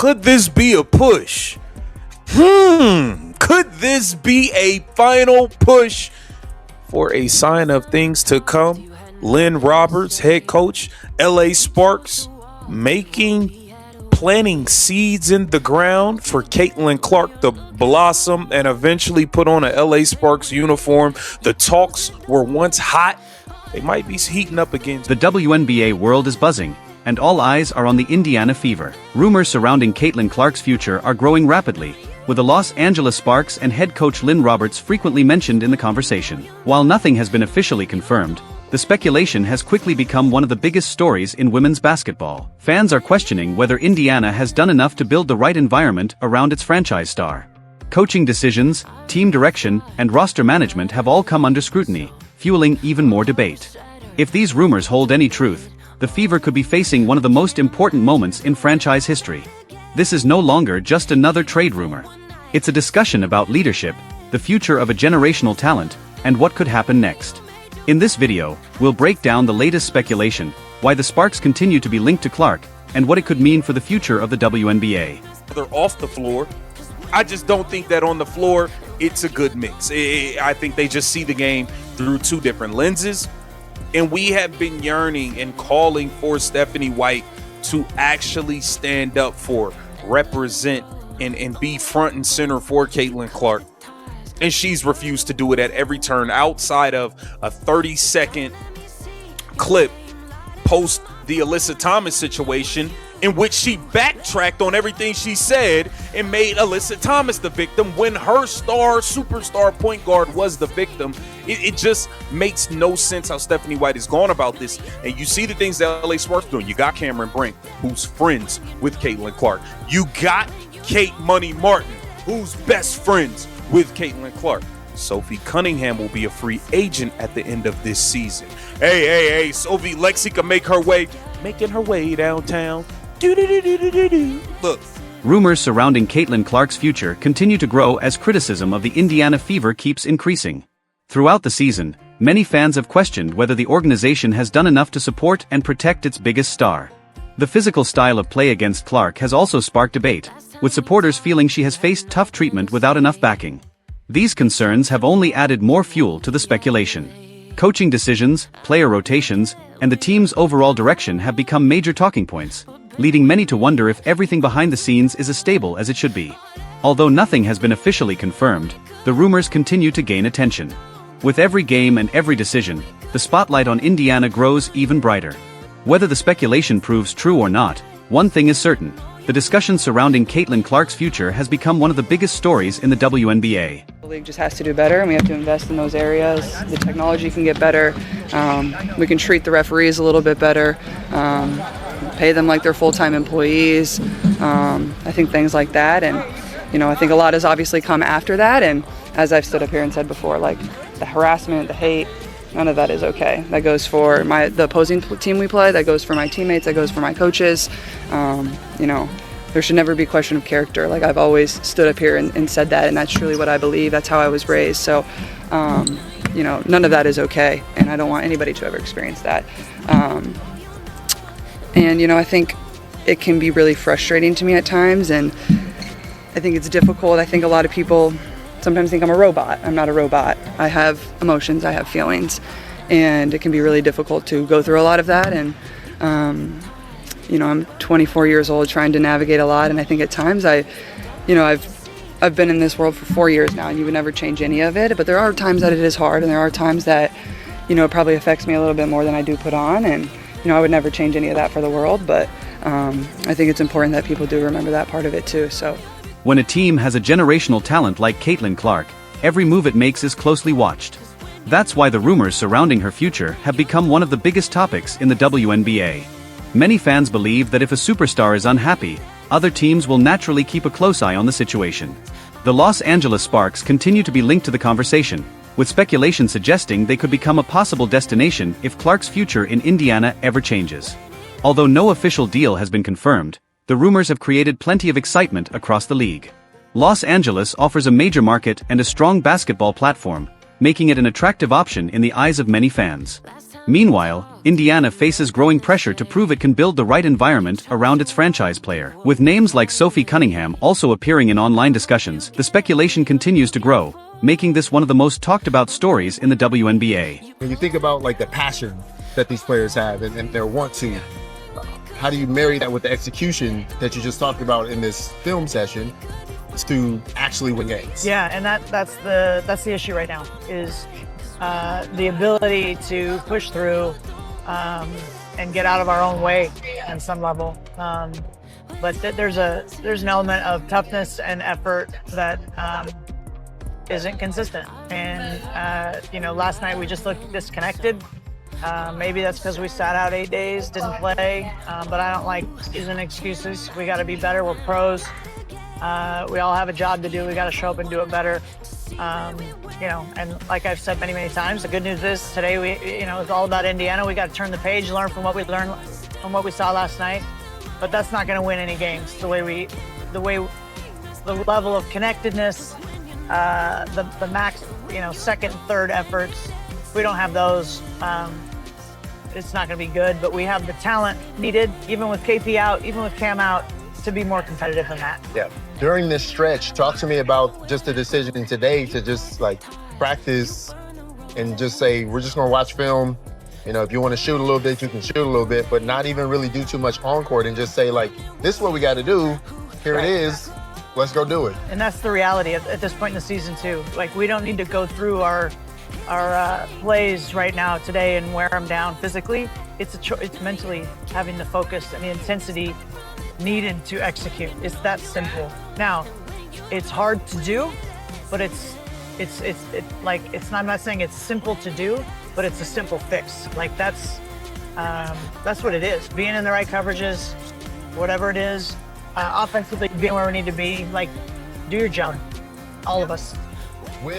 Could this be a push? Could this be a final push for a sign of things to come? Lynn Roberts, head coach, LA Sparks, planting seeds in the ground for Caitlin Clark to blossom and eventually put on a LA Sparks uniform. The talks were once hot. They might be heating up again. The WNBA world is buzzing, and all eyes are on the Indiana Fever. Rumors surrounding Caitlin Clark's future are growing rapidly, with the Los Angeles Sparks and head coach Lynn Roberts frequently mentioned in the conversation. While nothing has been officially confirmed, the speculation has quickly become one of the biggest stories in women's basketball. Fans are questioning whether Indiana has done enough to build the right environment around its franchise star. Coaching decisions, team direction, and roster management have all come under scrutiny, fueling even more debate. If these rumors hold any truth, the Fever could be facing one of the most important moments in franchise history. This is no longer just another trade rumor. It's a discussion about leadership, the future of a generational talent, and what could happen next. In this video, we'll break down the latest speculation, why the Sparks continue to be linked to Clark, and what it could mean for the future of the WNBA. They're off the floor. I just don't think that on the floor, it's a good mix. I think they just see the game through two different lenses. And we have been yearning and calling for Stephanie White to actually stand up for, represent, and be front and center for Caitlin Clark. And she's refused to do it at every turn outside of a 30-second clip post the Alyssa Thomas situation in which she backtracked on everything she said and made Alyssa Thomas the victim when her superstar point guard was the victim. It just makes no sense how Stephanie White has gone about this. And you see the things that LA Sparks doing. You got Cameron Brink, who's friends with Caitlin Clark. You got Kate Money Martin, who's best friends with Caitlin Clark. Sophie Cunningham will be a free agent at the end of this season. Hey, Sophie Lexi can making her way downtown. Look. Rumors surrounding Caitlin Clark's future continue to grow as criticism of the Indiana Fever keeps increasing. Throughout the season, many fans have questioned whether the organization has done enough to support and protect its biggest star. The physical style of play against Clark has also sparked debate, with supporters feeling she has faced tough treatment without enough backing. These concerns have only added more fuel to the speculation. Coaching decisions, player rotations, and the team's overall direction have become major talking points, leading many to wonder if everything behind the scenes is as stable as it should be. Although nothing has been officially confirmed, the rumors continue to gain attention. With every game and every decision, the spotlight on Indiana grows even brighter. Whether the speculation proves true or not, one thing is certain: the discussion surrounding Caitlin Clark's future has become one of the biggest stories in the WNBA. The league just has to do better, and we have to invest in those areas. The technology can get better. We can treat the referees a little bit better, pay them like they're full-time employees. I think things like that, and I think a lot has obviously come after that. And as I've stood up here and said before, like the harassment, the hate, none of that is okay. That goes for the opposing team we play. That goes for my teammates. That goes for my coaches. There should never be a question of character. Like I've always stood up here and said that, and that's truly what I believe. That's how I was raised. So, none of that is okay, and I don't want anybody to ever experience that. I think it can be really frustrating to me at times, and I think it's difficult. I think a lot of people sometimes think I'm a robot. I'm not a robot. I have emotions, I have feelings, and it can be really difficult to go through a lot of that. And I'm 24 years old trying to navigate a lot, and I think at times I've been in this world for 4 years now, and you would never change any of it, but there are times that it is hard, and there are times that it probably affects me a little bit more than I do put on, and I would never change any of that for the world, but I think it's important that people do remember that part of it too. So when a team has a generational talent like Caitlin Clark, every move it makes is closely watched. That's why the rumors surrounding her future have become one of the biggest topics in the WNBA. Many fans believe that if a superstar is unhappy, other teams will naturally keep a close eye on the situation. The Los Angeles Sparks continue to be linked to the conversation, with speculation suggesting they could become a possible destination if Clark's future in Indiana ever changes. Although no official deal has been confirmed, the rumors have created plenty of excitement across the league. Los Angeles offers a major market and a strong basketball platform, making it an attractive option in the eyes of many fans. Meanwhile, Indiana faces growing pressure to prove it can build the right environment around its franchise player. With names like Sophie Cunningham also appearing in online discussions, the speculation continues to grow, making this one of the most talked about stories in the WNBA. When you think about like the passion that these players have and their want to, how do you marry that with the execution that you just talked about in this film session to actually win games? Yeah, and that's the issue right now is the ability to push through and get out of our own way on some level. But there's an element of toughness and effort that isn't consistent. And last night we just looked disconnected. Maybe that's because we sat out 8 days, didn't play. But I don't like using excuses. We got to be better. We're pros. We all have a job to do. We got to show up and do it better. And like I've said many times, the good news is today it's all about Indiana. We got to turn the page, learn from what we learned from what we saw last night. But that's not going to win any games. The level of connectedness, the max, second, third efforts. If we don't have those, it's not going to be good. But we have the talent needed, even with KP out, even with Cam out, to be more competitive than that. Yeah. During this stretch, talk to me about just the decision today to just like practice and just say, we're just going to watch film. If you want to shoot a little bit, you can shoot a little bit, but not even really do too much on court and just say like, this is what we got to do. Here it is. Let's go do it. And that's the reality at this point in the season too. Like we don't need to go through our plays right now today and wear them down physically. It's mentally having the focus and the intensity needed to execute. It's that simple. Now, it's hard to do, but I'm not saying it's simple to do, but it's a simple fix. Like that's what it is. Being in the right coverages, whatever it is, offensively being where we need to be. Like, do your job, all of us.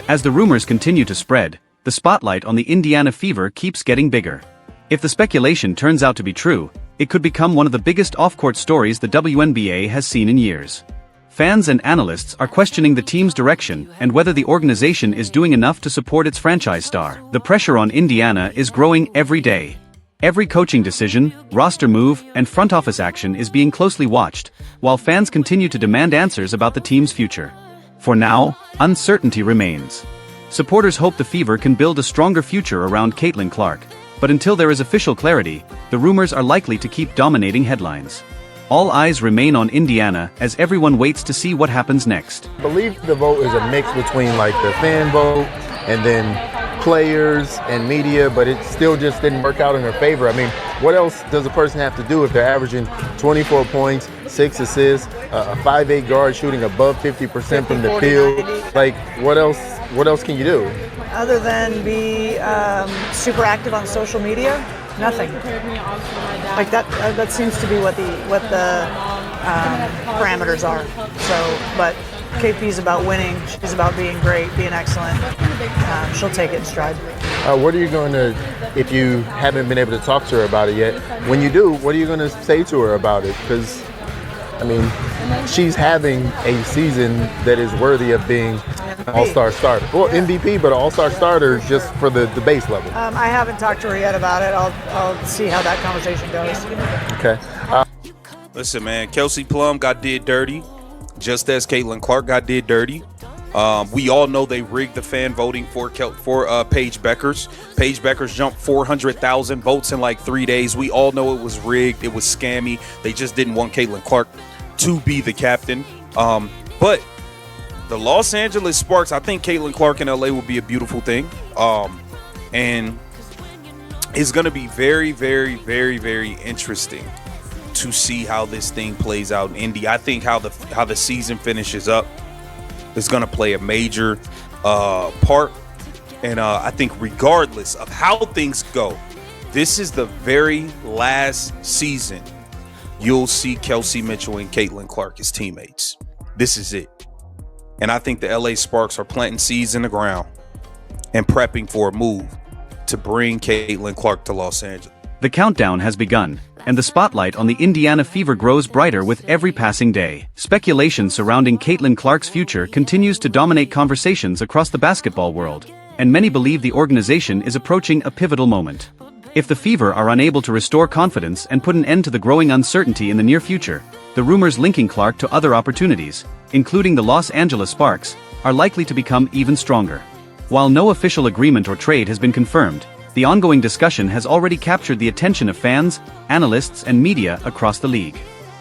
As the rumors continue to spread, the spotlight on the Indiana Fever keeps getting bigger. If the speculation turns out to be true, it could become one of the biggest off-court stories the WNBA has seen in years. Fans and analysts are questioning the team's direction and whether the organization is doing enough to support its franchise star. The pressure on Indiana is growing every day. Every coaching decision, roster move, and front office action is being closely watched, while fans continue to demand answers about the team's future. For now, uncertainty remains. Supporters hope the Fever can build a stronger future around Caitlin Clark, but until there is official clarity, the rumors are likely to keep dominating headlines. All eyes remain on Indiana as everyone waits to see what happens next. I believe the vote is a mix between like the fan vote and then players and media, but it still just didn't work out in their favor. I mean, what else does a person have to do if they're averaging 24 points, 6 assists, a 5'8" guard shooting above 50% from the field? Like, what else can you do? Other than be super active on social media, nothing. Like that seems to be what the parameters are. So, but KP's about winning. She's about being great, being excellent. She'll take it in stride. What are you going to, if you haven't been able to talk to her about it yet, when you do, what are you going to say to her about it? Because, I mean, she's having a season that is worthy of being an all-star starter. Well, MVP, but an all-star starter just for the base level. I haven't talked to her yet about it. I'll see how that conversation goes. Okay. Listen, man, Kelsey Plum got did dirty, just as Caitlin Clark got did dirty. We all know they rigged the fan voting for Paige Beckers. Paige Beckers jumped 400,000 votes in like 3 days. We all know it was rigged. It was scammy. They just didn't want Caitlin Clark to be the captain. But the Los Angeles Sparks, I think Caitlin Clark in LA would be a beautiful thing. And it's going to be very, very, very, very interesting to see how this thing plays out in Indy. I think how the season finishes up is going to play a major part. And I think regardless of how things go, this is the very last season you'll see Kelsey Mitchell and Caitlin Clark as teammates. This is it. And I think the LA Sparks are planting seeds in the ground and prepping for a move to bring Caitlin Clark to Los Angeles. The countdown has begun, and the spotlight on the Indiana Fever grows brighter with every passing day. Speculation surrounding Caitlin Clark's future continues to dominate conversations across the basketball world, and many believe the organization is approaching a pivotal moment. If the Fever are unable to restore confidence and put an end to the growing uncertainty in the near future, the rumors linking Clark to other opportunities, including the Los Angeles Sparks, are likely to become even stronger. While no official agreement or trade has been confirmed, the ongoing discussion has already captured the attention of fans, analysts, and media across the league.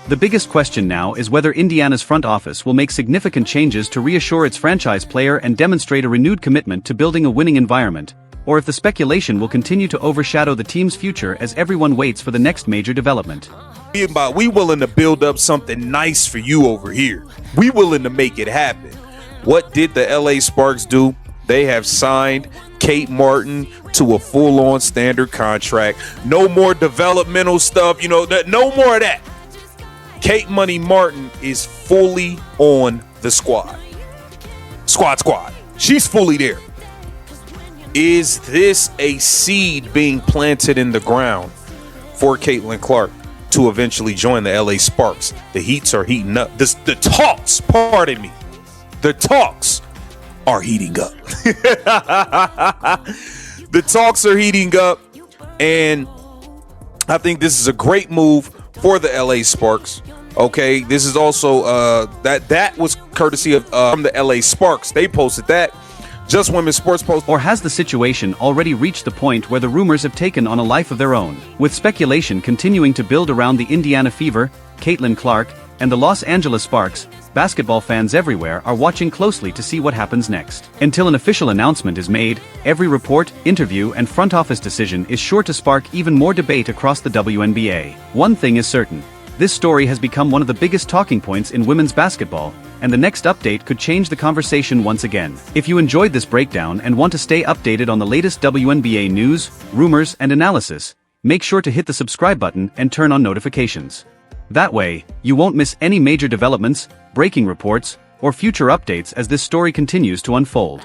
The biggest question now is whether Indiana's front office will make significant changes to reassure its franchise player and demonstrate a renewed commitment to building a winning environment, or if the speculation will continue to overshadow the team's future as everyone waits for the next major development. We willing to build up something nice for you over here. We willing to make it happen. What did the LA Sparks do? They have signed Kate Martin to a full-on standard contract. No more developmental stuff, no more of that. Kate Money Martin is fully on the squad. Squad. She's fully there. Is this a seed being planted in the ground for Caitlin Clark to eventually join the LA Sparks? The heats are heating up. The talks are heating up. The talks are heating up, and I think this is a great move for the LA Sparks. Okay, this is also that was courtesy of from the LA Sparks. They posted that. Just Women's Sports Post. Or has the situation already reached the point where the rumors have taken on a life of their own, with speculation continuing to build around the Indiana Fever, Caitlin Clark, and the Los Angeles Sparks? Basketball fans everywhere are watching closely to see what happens next. Until an official announcement is made, every report, interview, and front office decision is sure to spark even more debate across the WNBA. One thing is certain: this story has become one of the biggest talking points in women's basketball, and the next update could change the conversation once again. If you enjoyed this breakdown and want to stay updated on the latest WNBA news, rumors, and analysis, make sure to hit the subscribe button and turn on notifications. That way, you won't miss any major developments, breaking reports, or future updates as this story continues to unfold.